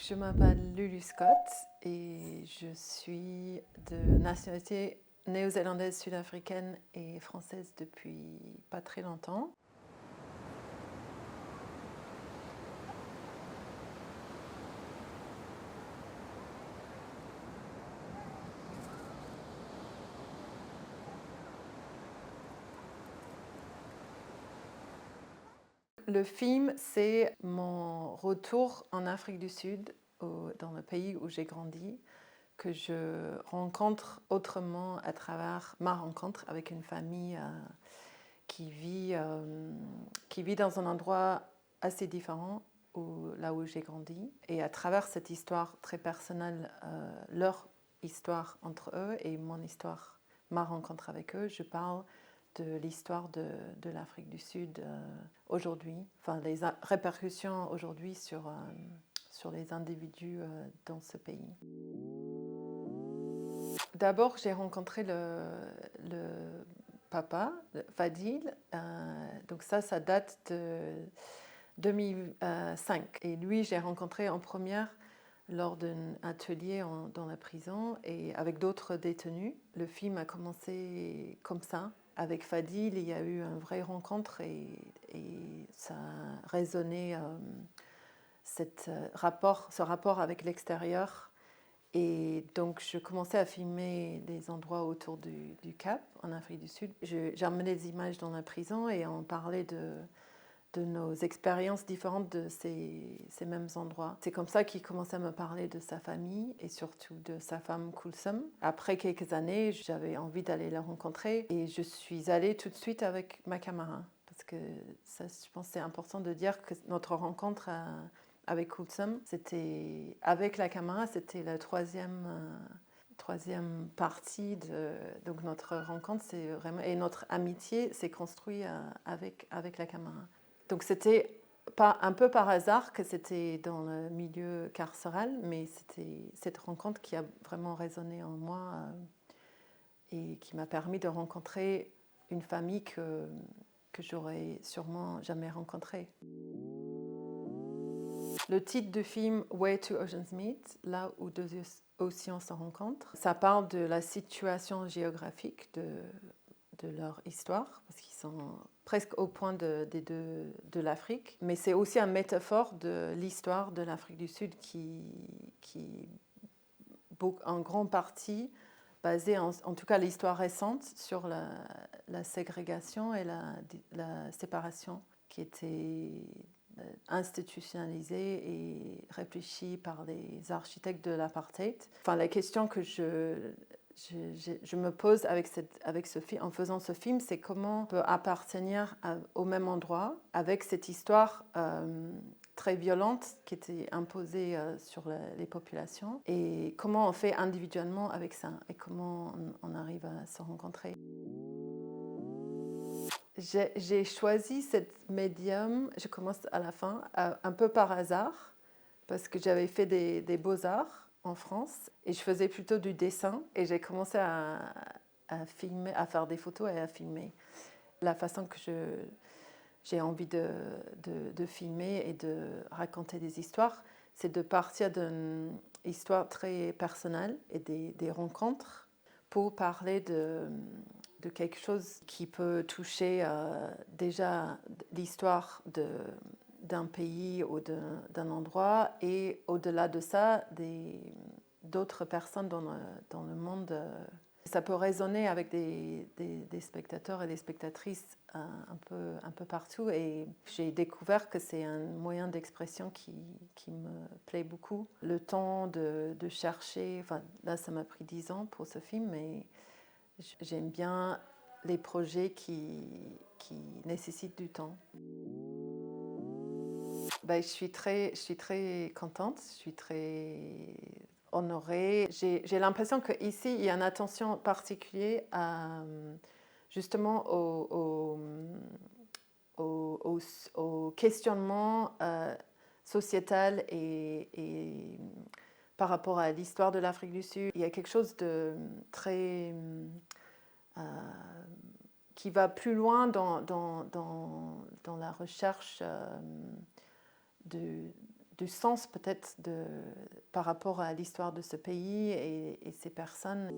Je m'appelle Lulu Scott et je suis de nationalité néo-zélandaise, sud-africaine et française depuis pas très longtemps. Le film, c'est mon retour en Afrique du Sud, dans le pays où j'ai grandi, que je rencontre autrement à travers ma rencontre avec une famille qui vit dans un endroit assez différent là où j'ai grandi. Et à travers cette histoire très personnelle, leur histoire entre eux et mon histoire, ma rencontre avec eux, je parle de l'histoire de l'Afrique du Sud aujourd'hui, enfin les répercussions aujourd'hui sur les individus dans ce pays. D'abord, j'ai rencontré le papa, Fadil. Donc ça date de 2005. Et lui, j'ai rencontré en première lors d'un atelier dans la prison et avec d'autres détenus. Le film a commencé comme ça. Avec Fadil, il y a eu une vraie rencontre et ça a résonné ce rapport avec l'extérieur. Et donc, je commençais à filmer les endroits autour du Cap, en Afrique du Sud. J'emmenais des images dans la prison et on parlait de nos expériences différentes de ces mêmes endroits. C'est comme ça qu'il commençait à me parler de sa famille et surtout de sa femme Kulsum. Après quelques années, j'avais envie d'aller la rencontrer et je suis allée tout de suite avec ma caméra. Parce que ça, je pense que c'est important de dire que notre rencontre avec Kulsum, c'était avec la caméra, c'était la troisième partie de donc notre rencontre, c'est vraiment et notre amitié s'est construite avec la caméra. Donc c'était un peu par hasard que c'était dans le milieu carcéral, mais c'était cette rencontre qui a vraiment résonné en moi et qui m'a permis de rencontrer une famille que j'aurais sûrement jamais rencontrée. Le titre du film Where Two Oceans Meet, là où deux océans se rencontrent, ça parle de la situation géographique de leur histoire, parce qu'ils sont presque au point de l'Afrique. Mais c'est aussi une métaphore de l'histoire de l'Afrique du Sud qui en grande partie basée, en tout cas l'histoire récente, sur la ségrégation et la séparation qui était institutionnalisée et réfléchie par les architectes de l'apartheid. Enfin, la question que je me pose avec ce film, en faisant ce film, c'est comment on peut appartenir au même endroit avec cette histoire très violente qui était imposée sur les populations et comment on fait individuellement avec ça et comment on arrive à se rencontrer. J'ai choisi cette médium, je commence à la fin, un peu par hasard, parce que j'avais fait des beaux-arts en France et je faisais plutôt du dessin et j'ai commencé à filmer, à faire des photos et à filmer. La façon que j'ai envie de filmer et de raconter des histoires, c'est de partir d'une histoire très personnelle et des rencontres pour parler de quelque chose qui peut toucher déjà l'histoire d'un pays ou d'un endroit et au-delà de ça, d'autres personnes dans le monde. Ça peut résonner avec des spectateurs et des spectatrices un peu partout et j'ai découvert que c'est un moyen d'expression qui me plaît beaucoup. Le temps de chercher, enfin là ça m'a pris 10 ans pour ce film, mais j'aime bien les projets qui nécessitent du temps. Ben, je suis très contente, je suis très honorée. J'ai l'impression qu'ici, il y a une attention particulière justement au questionnement sociétal et par rapport à l'histoire de l'Afrique du Sud. Il y a quelque chose de très qui va plus loin dans la recherche du sens peut-être par rapport à l'histoire de ce pays et ces personnes.